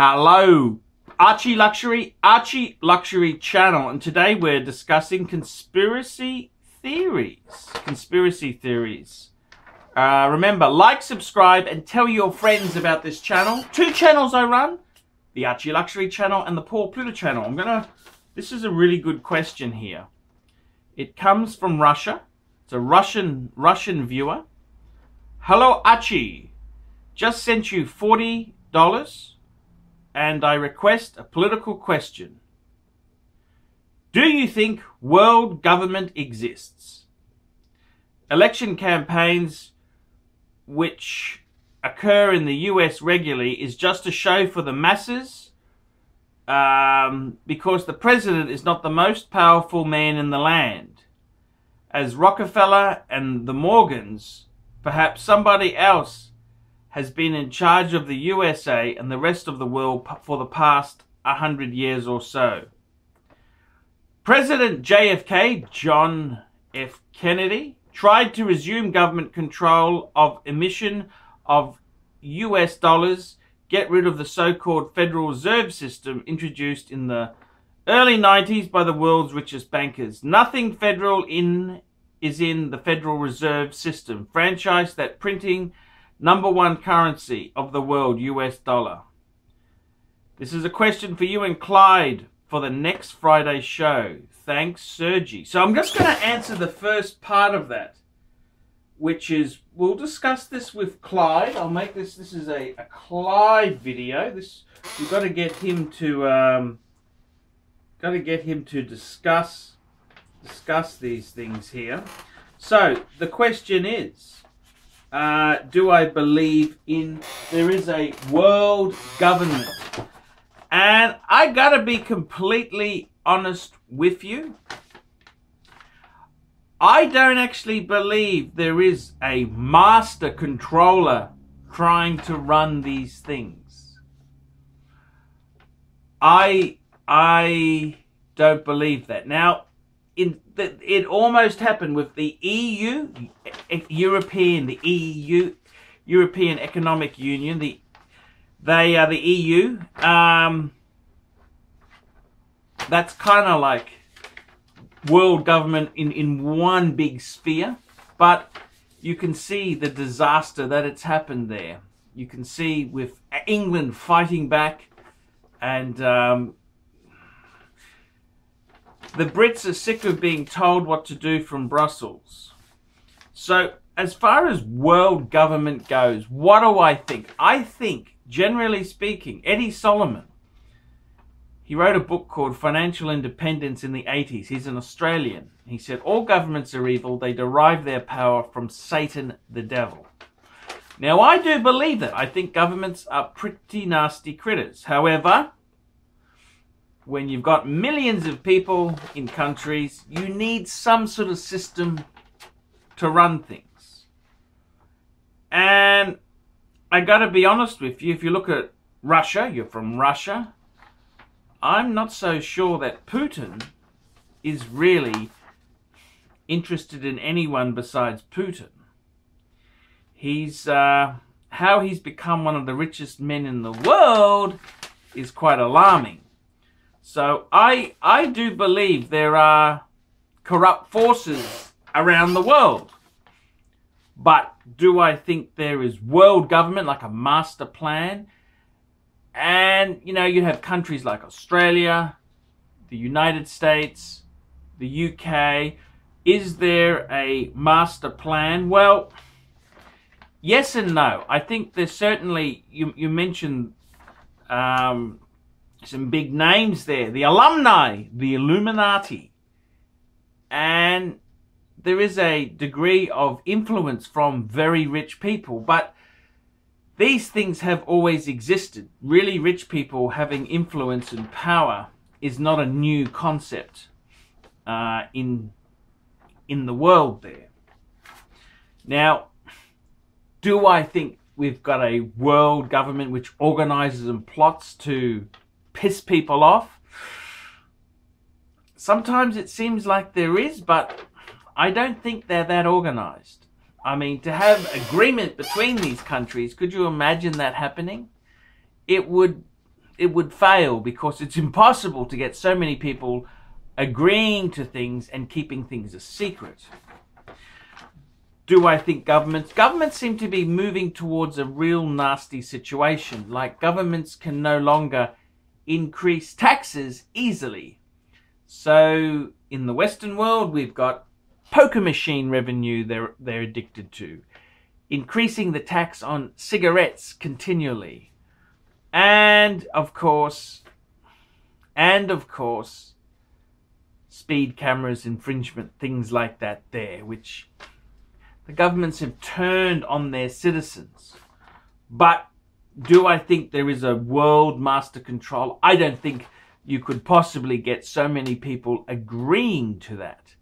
Hello, ArchieLuxury channel, and today we're discussing conspiracy theories. Remember, like, subscribe, and tell your friends about this channel. Two channels I run, the ArchieLuxury channel and the Paul Pluta channel. This is a really good question here. It comes from Russia. It's a Russian viewer. Hello, Archie. Just sent you $40 and I request a political question. Do you think world government exists? Election campaigns which occur in the US regularly is just a show for the masses because the president is not the most powerful man in the land. As Rockefeller and the Morgans, perhaps somebody else has been in charge of the USA and the rest of the world for the past 100 years or so. President JFK, John F. Kennedy, tried to resume government control of emission of US dollars, get rid of the so-called Federal Reserve System introduced in the early 90s by the world's richest bankers. Nothing federal is in the Federal Reserve System, franchise that printing #1 currency of the world, US dollar. This is a question for you and Clyde for the next Friday show. Thanks, Sergi. So I'm just going to answer the first part of that, which is, we'll discuss this with Clyde. I'll make this is a Clyde video. We've got to get him to discuss these things here. So the question is, do I believe there is a world government? And I gotta be completely honest with you. I don't actually believe there is a master controller trying to run these things. I don't believe that. Now, it almost happened with the EU, European Economic Union. They are the EU. That's kind of like world government in one big sphere. But you can see the disaster that it's happened there. You can see with England fighting back, and the Brits are sick of being told what to do from Brussels. So, as far as world government goes, what do I think? I think, generally speaking, Eddie Solomon, he wrote a book called Financial Independence in the 80s. He's an Australian. He said, all governments are evil. They derive their power from Satan, the devil. Now, I do believe that. I think governments are pretty nasty critters. However, when you've got millions of people in countries, you need some sort of system to run things. And I gotta be honest with you, if you look at Russia, you're from Russia, I'm not so sure that Putin is really interested in anyone besides Putin. How he's become one of the richest men in the world is quite alarming. So I do believe there are corrupt forces around the world. But do I think there is world government, like a master plan? And, you know, you have countries like Australia, the United States, the UK. Is there a master plan? Well, yes and no. I think there's certainly, you mentioned some big names there. The alumni, the Illuminati. And there is a degree of influence from very rich people. But these things have always existed. Really rich people having influence and power is not a new concept in the world there. Now, do I think we've got a world government which organizes and plots to piss people off? Sometimes it seems like there is, but I don't think they're that organized. I mean, to have agreement between these countries, could you imagine that happening? It would it would fail because it's impossible to get so many people agreeing to things and keeping things a secret. Do I think governments seem to be moving towards a real nasty situation. Like governments can no longer increase taxes easily. So in the Western world, we've got poker machine revenue they're addicted to. Increasing the tax on cigarettes continually. And of course, speed cameras infringement, things like that there, which the governments have turned on their citizens. But do I think there is a world master control? I don't think you could possibly get so many people agreeing to that.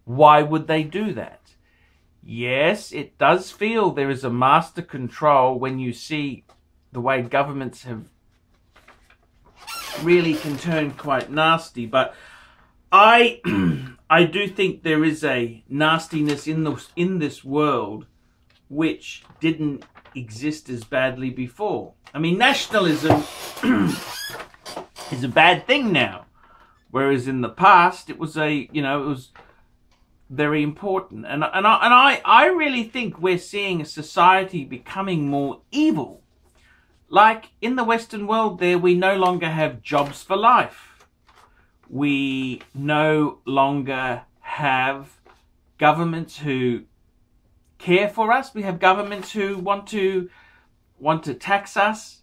Why would they do that? Yes, it does feel there is a master control when you see the way governments have really can turn quite nasty. But I do think there is a nastiness in this world which didn't exist as badly before. I mean, nationalism is a bad thing now, whereas in the past it was it was very important. And I really think we're seeing a society becoming more evil. Like in the Western world there, we no longer have jobs for life. We no longer have governments who care for us. We have governments who want to tax us,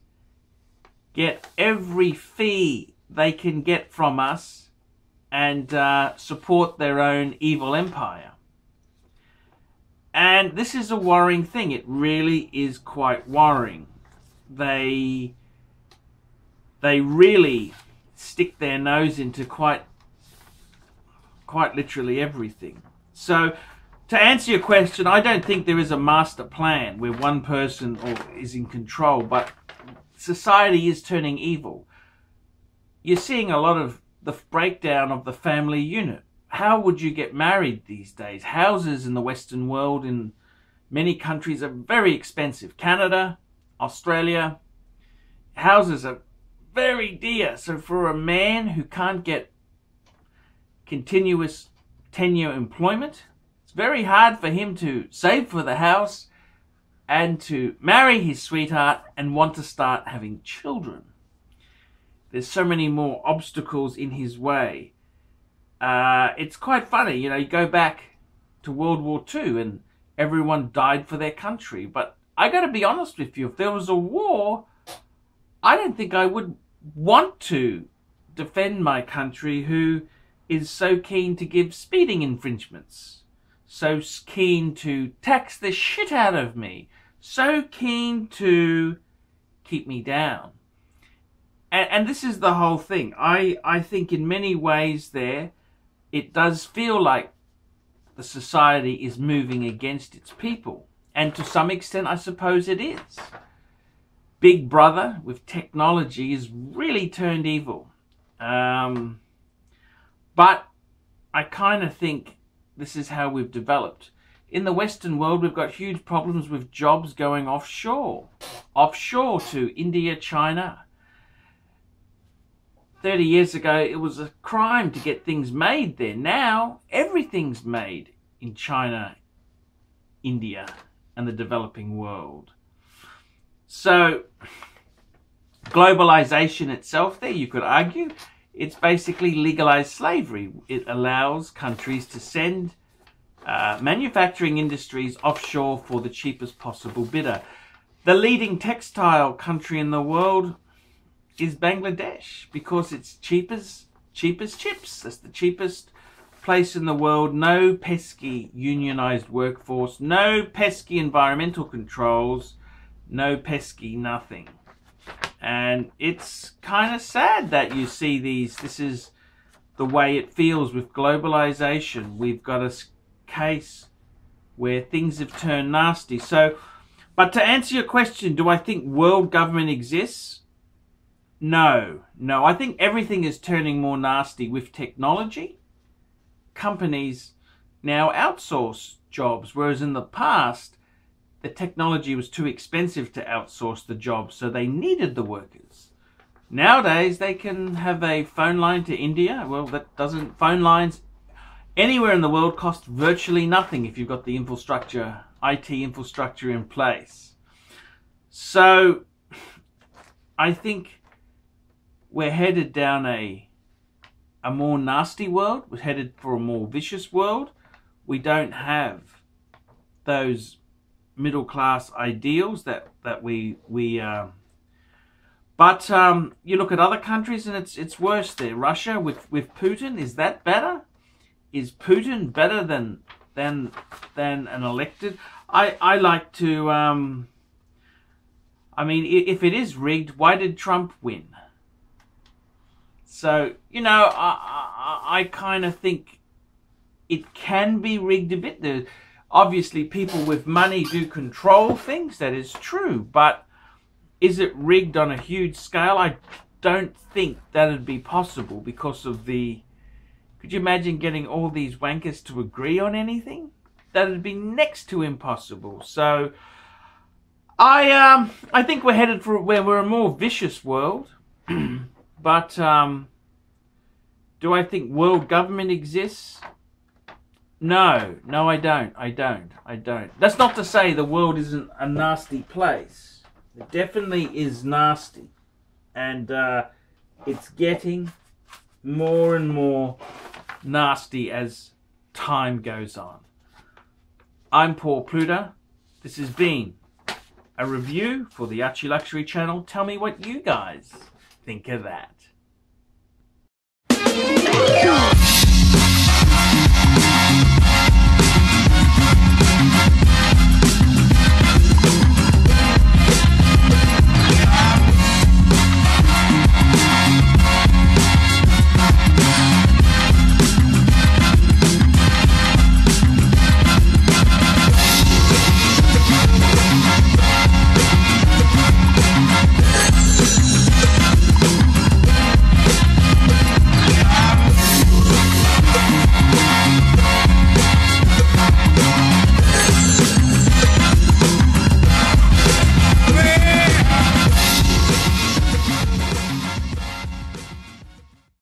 get every fee they can get from us, and support their own evil empire. And this is a worrying thing. It really is quite worrying. They really stick their nose into quite literally everything. So to answer your question, I don't think there is a master plan where one person is in control, but society is turning evil. You're seeing a lot of the breakdown of the family unit. How would you get married these days? Houses in the Western world in many countries are very expensive. Canada, Australia, houses are very dear. So for a man who can't get continuous tenure employment, it's very hard for him to save for the house and to marry his sweetheart and want to start having children. There's so many more obstacles in his way. It's quite funny, you go back to World War II and everyone died for their country. But I got to be honest with you, if there was a war, I don't think I would want to defend my country who is so keen to give speeding infringements, so keen to tax the shit out of me, so keen to keep me down. And this is the whole thing. I think in many ways there, it does feel like the society is moving against its people. And to some extent, I suppose it is. Big Brother with technology has really turned evil. But I kind of think this is how we've developed. In the Western world, we've got huge problems with jobs going offshore. Offshore to India, China. 30 years ago, it was a crime to get things made there. Now, everything's made in China, India, and the developing world. So, globalization itself there, you could argue, it's basically legalized slavery. It allows countries to send manufacturing industries offshore for the cheapest possible bidder. The leading textile country in the world is Bangladesh, because it's cheap as chips. That's the cheapest place in the world. No pesky unionized workforce, no pesky environmental controls, no pesky nothing. And it's kind of sad that you see these. This is the way it feels with globalization. We've got a case where things have turned nasty. So, but to answer your question, do I think world government exists? No. I think everything is turning more nasty with technology. Companies now outsource jobs, whereas in the past, the technology was too expensive to outsource the jobs, so they needed the workers. Nowadays, they can have a phone line to India. Well, phone lines anywhere in the world cost virtually nothing if you've got the infrastructure, IT infrastructure in place. So, I think we're headed down a more nasty world. We're headed for a more vicious world. We don't have those middle class ideals that we but you look at other countries and it's worse there. Russia with Putin, is that better? Is Putin better than an elected? I like to I mean, if it is rigged, why did Trump win? So, you know, I kind of think it can be rigged a bit. Obviously, people with money do control things. That is true. But is it rigged on a huge scale? I don't think that would be possible because of the... Could you imagine getting all these wankers to agree on anything? That would be next to impossible. So, I think we're headed for where we're a more vicious world. But do I think world government exists? No, I don't. That's not to say the world isn't a nasty place. It definitely is nasty. And it's getting more and more nasty as time goes on. I'm Paul Pluter. This has been a review for the ArchieLuxury channel. Tell me what you guys think of that.